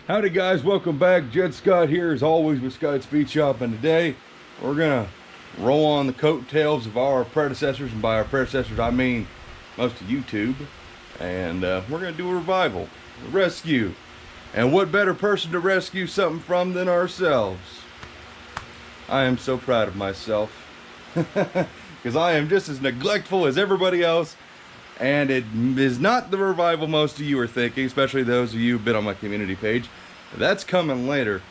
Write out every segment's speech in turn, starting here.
Howdy guys, welcome back. Jed Scott here as always with Scott Speed Shop, and today we're gonna roll on the coattails of our predecessors, and by our predecessors I mean most of YouTube, and we're gonna do a revival, a rescue. And what better person to rescue something from than ourselves? I am so proud of myself because I am just as neglectful as everybody else. And it is not the revival most of you are thinking, especially those of you who've been on my community page. That's coming later.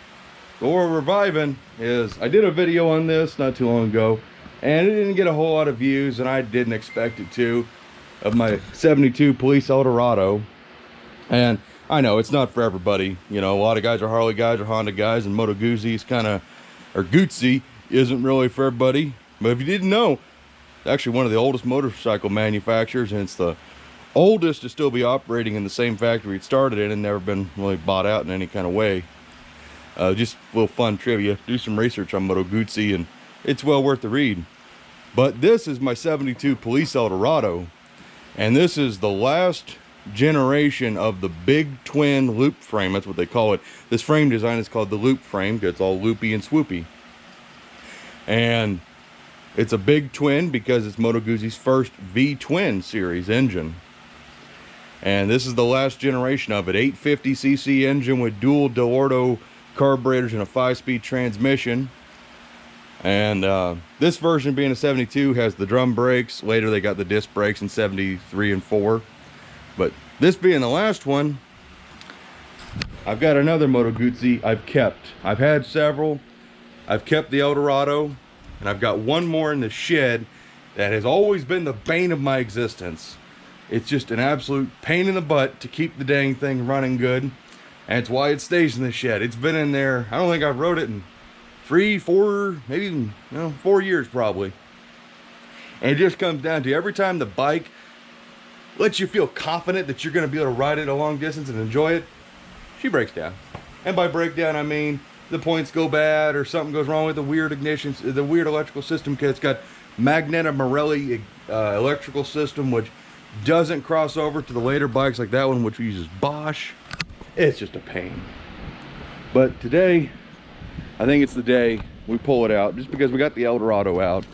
What we're reviving is, I did a video on this not too long ago, and it didn't get a whole lot of views, and I didn't expect it to, of my 72 Police Eldorado. And I know it's not for everybody. You know, a lot of guys are Harley guys or Honda guys, and Moto Guzzi is kind of, or Guzzi isn't really for everybody. But if you didn't know, actually one of the oldest motorcycle manufacturers, and it's the oldest to still be operating in the same factory it started in and never been really bought out in any kind of way. Just a little fun trivia. Do some research on Moto Guzzi and it's well worth the read. But this is my 72 Police Eldorado, and this is the last generation of the big twin loop frame. That's what they call it. This frame design is called the loop frame because it's all loopy and swoopy. And it's a big twin because it's Moto Guzzi's first V-twin series engine. And this is the last generation of it. 850cc engine with dual Delorto carburetors and a 5-speed transmission. And this version, being a 72, has the drum brakes. Later they got the disc brakes in 73 and 4. But this being the last one, I've got another Moto Guzzi I've kept. I've had several. I've kept the Eldorado. And I've got one more in the shed that has always been the bane of my existence. It's just an absolute pain in the butt to keep the dang thing running good. And it's why it stays in the shed. It's been in there, I don't think I've rode it in 3, 4, maybe even 4 years probably. And it just comes down to every time the bike lets you feel confident that you're going to be able to ride it a long distance and enjoy it, she breaks down. And by breakdown I mean the points go bad, or something goes wrong with the weird ignition, the weird electrical system. It's got Magneta Morelli electrical system, which doesn't cross over to the later bikes like that one, which uses Bosch. It's just a pain. But today, I think it's the day we pull it out, just because we got the Eldorado out.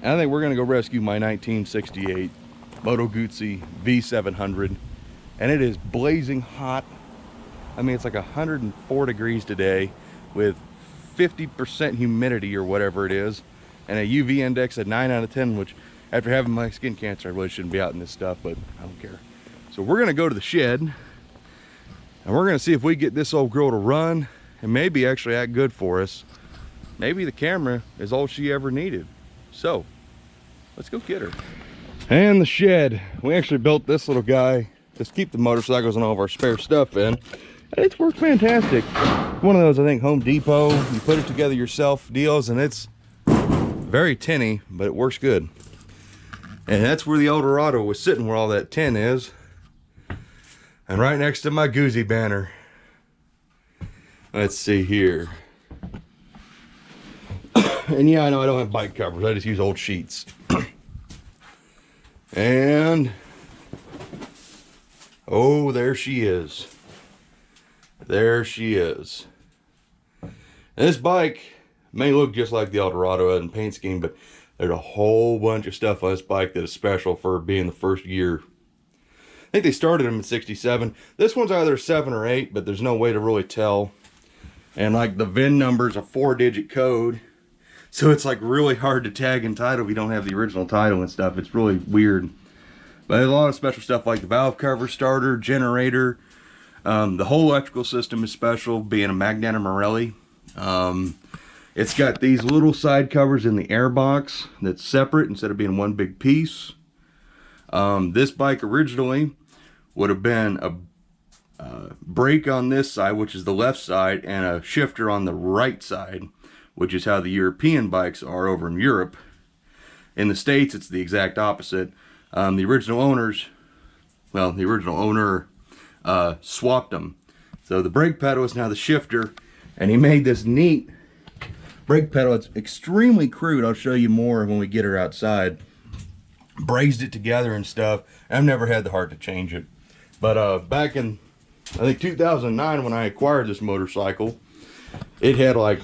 And I think we're gonna go rescue my 1968 Moto Guzzi V700, and it is blazing hot. I mean, it's like 104 degrees today with 50% humidity or whatever it is, and a UV index at 9 out of 10, which after having my skin cancer, I really shouldn't be out in this stuff, but I don't care. So we're gonna go to the shed and we're gonna see if we get this old girl to run and maybe actually act good for us. Maybe the camera is all she ever needed. So let's go get her. And the shed, we actually built this little guy just keep the motorcycles and all of our spare stuff in. It's worked fantastic. One of those, I think, Home Depot, you put it together yourself deals, and it's very tinny, but it works good. And that's where the Eldorado was sitting, where all that tin is. And right next to my Guzzi banner. Let's see here. And yeah, I know I don't have bike covers, I just use old sheets. And oh, there she is. There she is. And this bike may look just like the Eldorado in paint scheme, but there's a whole bunch of stuff on this bike that is special for being the first year. I think they started them in 67. This one's either 7 or 8, but there's no way to really tell. And like the VIN number's a 4-digit code, so it's like really hard to tag and title if you don't have the original title and stuff. It's really weird. But there's a lot of special stuff like the valve cover, starter, generator. The whole electrical system is special, being a Magneta Morelli. It's got these little side covers in the air box that's separate instead of being one big piece. This bike originally would have been a brake on this side, which is the left side, and a shifter on the right side, which is how the European bikes are over in Europe. In the States, it's the exact opposite. The original owners, well, the original owner swapped them. So the brake pedal is now the shifter, and he made this neat brake pedal. It's extremely crude. I'll show you more when we get her outside. Brazed it together and stuff. I've never had the heart to change it. But back in I think 2009 when I acquired this motorcycle, it had like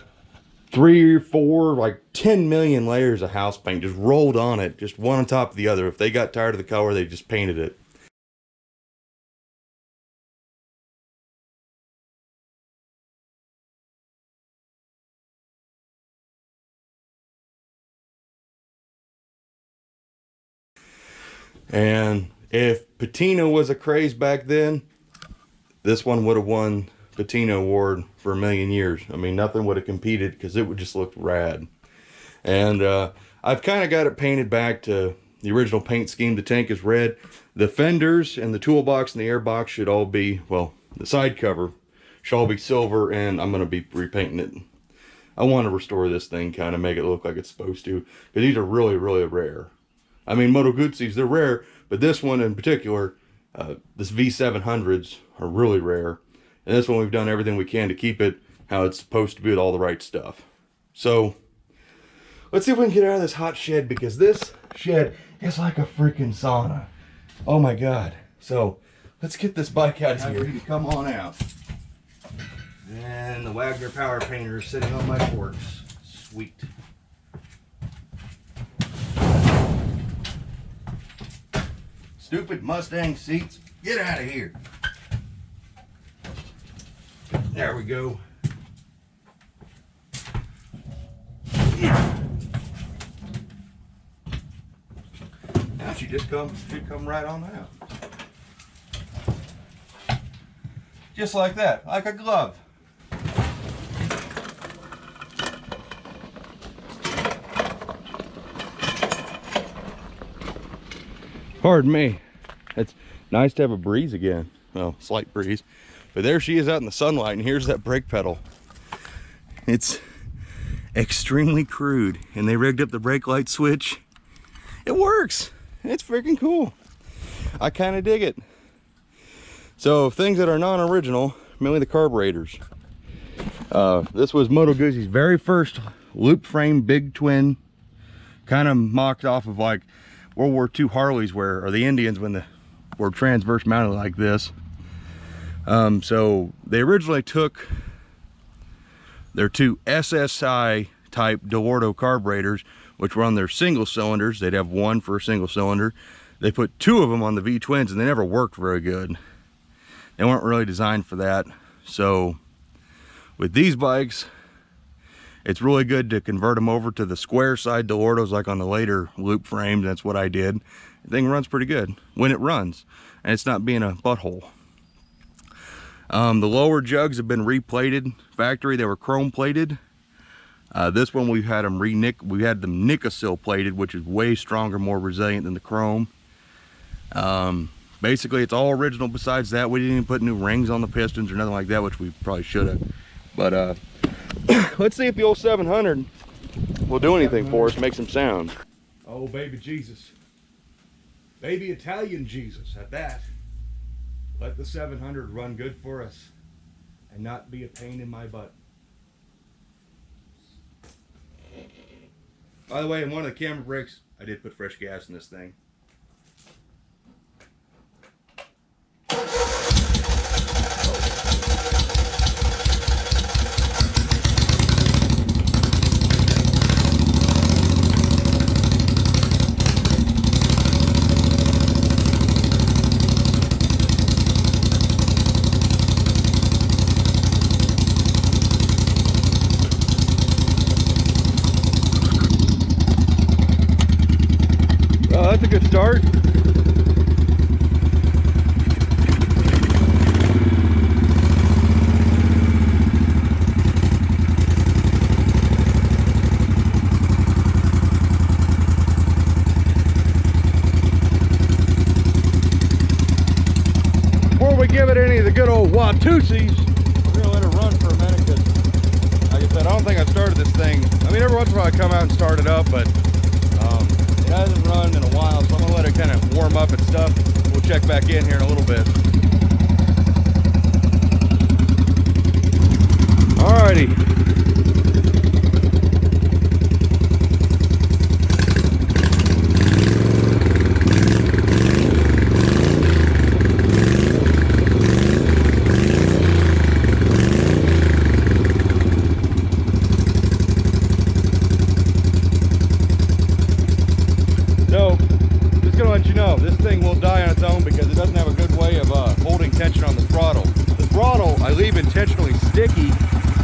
3 or 4, like 10 million layers of house paint just rolled on it, just one on top of the other. If they got tired of the color, they just painted it. And if patina was a craze back then, this one would have won patina award for a million years. I mean, nothing would have competed because it would just look rad. And I've kind of got it painted back to the original paint scheme. The tank is red. The fenders and the toolbox and the airbox should all be, well, the side cover should all be silver, and I'm going to be repainting it. I want to restore this thing, kind of make it look like it's supposed to, because these are really, really rare. I mean, Moto Guzzis, they're rare, but this one in particular, this V700s are really rare. And this one we've done everything we can to keep it how it's supposed to be with all the right stuff. So, let's see if we can get out of this hot shed, because this shed is like a freaking sauna. Oh my God. So, let's get this bike out of here. Come on out. And the Wagner Power Painter is sitting on my forks. Sweet. Stupid Mustang seats, get out of here. There we go. Now she just should come right on out. Just like that, like a glove. Pardon me. It's nice to have a breeze again. Well, slight breeze. But there she is out in the sunlight, and here's that brake pedal. It's extremely crude, and they rigged up the brake light switch. It works. It's freaking cool. I kind of dig it. So things that are non-original, mainly the carburetors. This was Moto Guzzi's very first loop frame big twin, kind of mocked off of like World War II Harleys, or the Indians when were transverse mounted like this. So they originally took their 2 SSI type Delorto carburetors, which were on their single cylinders. They'd have one for a single cylinder. They put 2 of them on the V-twins, and they never worked very good. They weren't really designed for that. So with these bikes, it's really good to convert them over to the square side Delortos, like on the later loop frames. That's what I did. The thing runs pretty good when it runs, and it's not being a butthole. The lower jugs have been replated factory. They were chrome plated. This one we had them Nicosil plated, which is way stronger, more resilient than the chrome. Basically it's all original. Besides that, we didn't even put new rings on the pistons or nothing like that, which we probably should have. But let's see if the old 700 will do anything for us, make some sound. Oh, baby Jesus. Baby Italian Jesus at that. Let the 700 run good for us and not be a pain in my butt. By the way, in one of the camera breaks, I did put fresh gas in this thing. That's a good start. Before we give it any of the good old Watusis, we're gonna let it run for a minute, because like I said, I don't think I've started this thing. I mean, every once in a while I come out and start it up, but it hasn't run in a while, so I'm gonna let it kind of warm up and stuff. We'll check back in here in a little bit. Alrighty. I leave intentionally sticky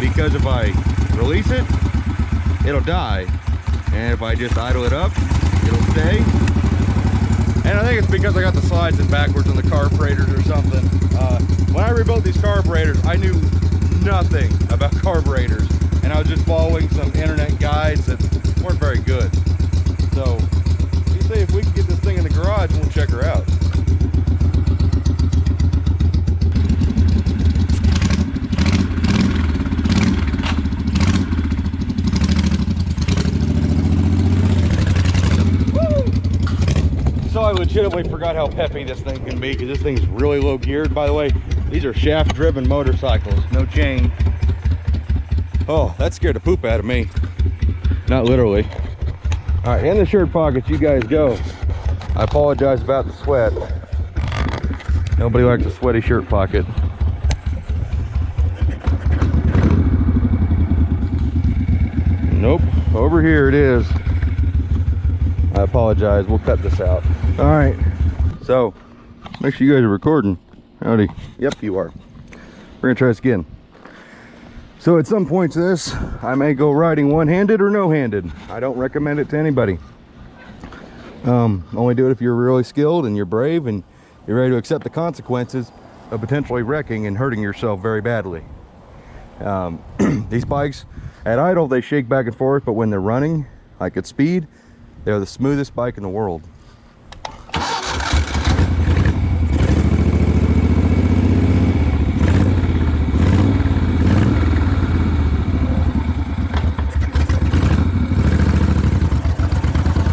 because if I release it, it'll die. And if I just idle it up, it'll stay. And I think it's because I got the slides in backwards on the carburetors or something. When I rebuilt these carburetors, I knew nothing about carburetors. And I was just following some internet guides that weren't very good. So, you say if we can get this thing in the garage, we'll check her out. So I legitimately forgot how peppy this thing can be because this thing's really low geared. By the way, these are shaft driven motorcycles, no chain. Oh, that scared the poop out of me. Not literally. All right, in the shirt pockets you guys go. I apologize about the sweat. Nobody likes a sweaty shirt pocket. Nope, over here it is. I apologize, we'll cut this out. All right, so make sure you guys are recording. Howdy. Yep, you are. We're gonna try this again. So at some points in this, I may go riding one-handed or no-handed. I don't recommend it to anybody. Only do it if you're really skilled and you're brave and you're ready to accept the consequences of potentially wrecking and hurting yourself very badly. These bikes, at idle, they shake back and forth, but when they're running, like at speed, they're the smoothest bike in the world.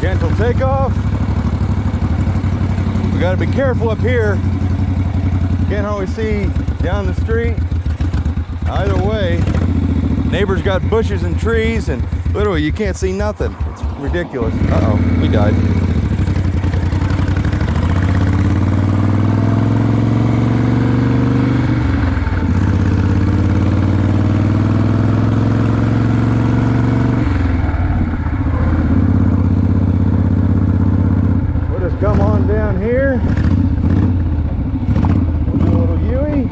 Gentle takeoff. We got to be careful up here. Can't always see down the street. Either way, neighbors got bushes and trees, and literally you can't see nothing. It's ridiculous. Uh-oh, we died. We'll just come on down here. We'll do a little U-ey.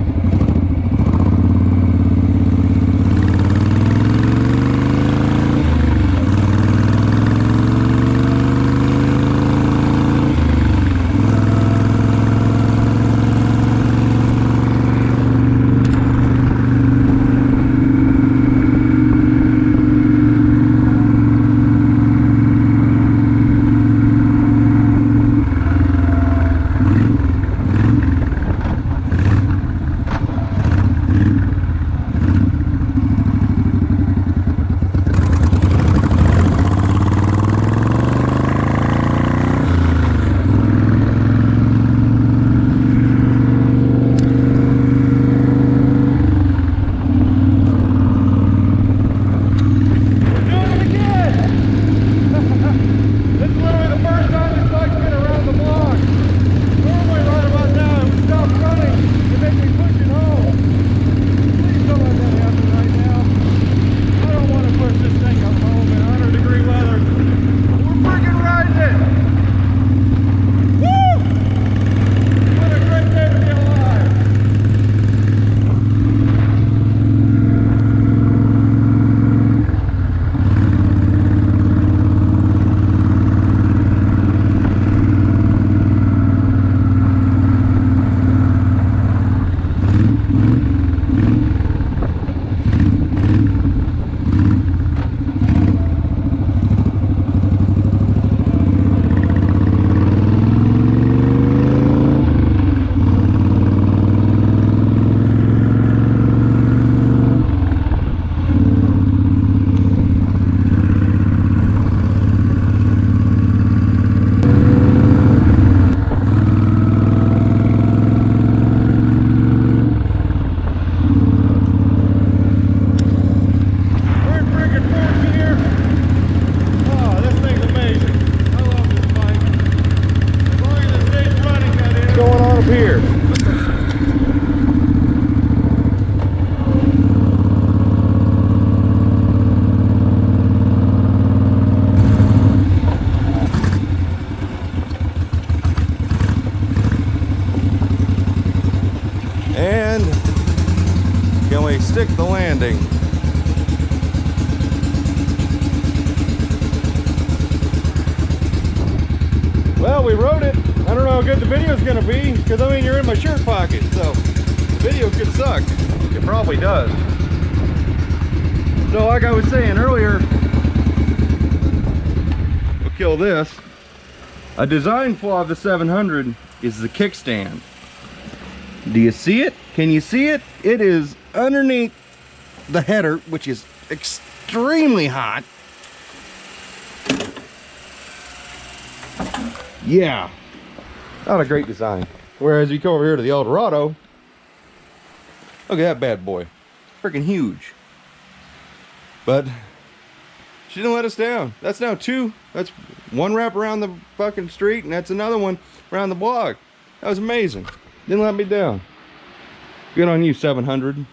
stick the landing. Well, we rode it. I don't know how good the video's gonna be, because I mean, you're in my shirt pocket, so the video could suck. It probably does. So like I was saying earlier, we'll kill this. A design flaw of the 700 is the kickstand. Do you see it? Can you see it? It is underneath the header, which is extremely hot. Yeah, not a great design. Whereas you come over here to the Eldorado, look at that bad boy, freaking huge. But she didn't let us down. That's now two. That's one wrap around the fucking street, and that's another one around the block. That was amazing. Didn't let me down. Good on you, 700. You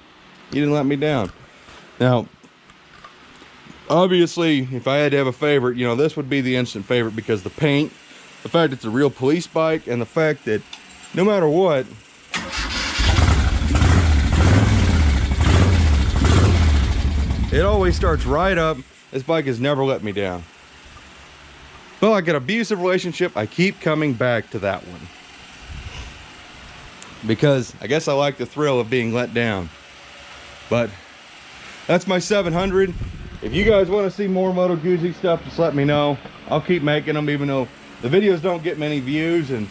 didn't let me down. Now, obviously, if I had to have a favorite, you know, this would be the instant favorite, because the paint, the fact it's a real police bike, and the fact that no matter what, it always starts right up. This bike has never let me down. But like an abusive relationship, I keep coming back to that one, because I guess I like the thrill of being let down. But that's my 700. If you guys want to see more Moto Guzzi stuff, just let me know. I'll keep making them, even though the videos don't get many views, and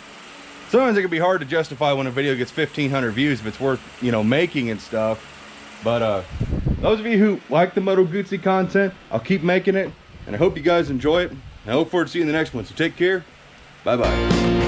sometimes it can be hard to justify when a video gets 1,500 views if it's worth, you know, making and stuff. But those of you who like the Moto Guzzi content, I'll keep making it, and I hope you guys enjoy it. I look forward to seeing the next one. So take care. Bye bye.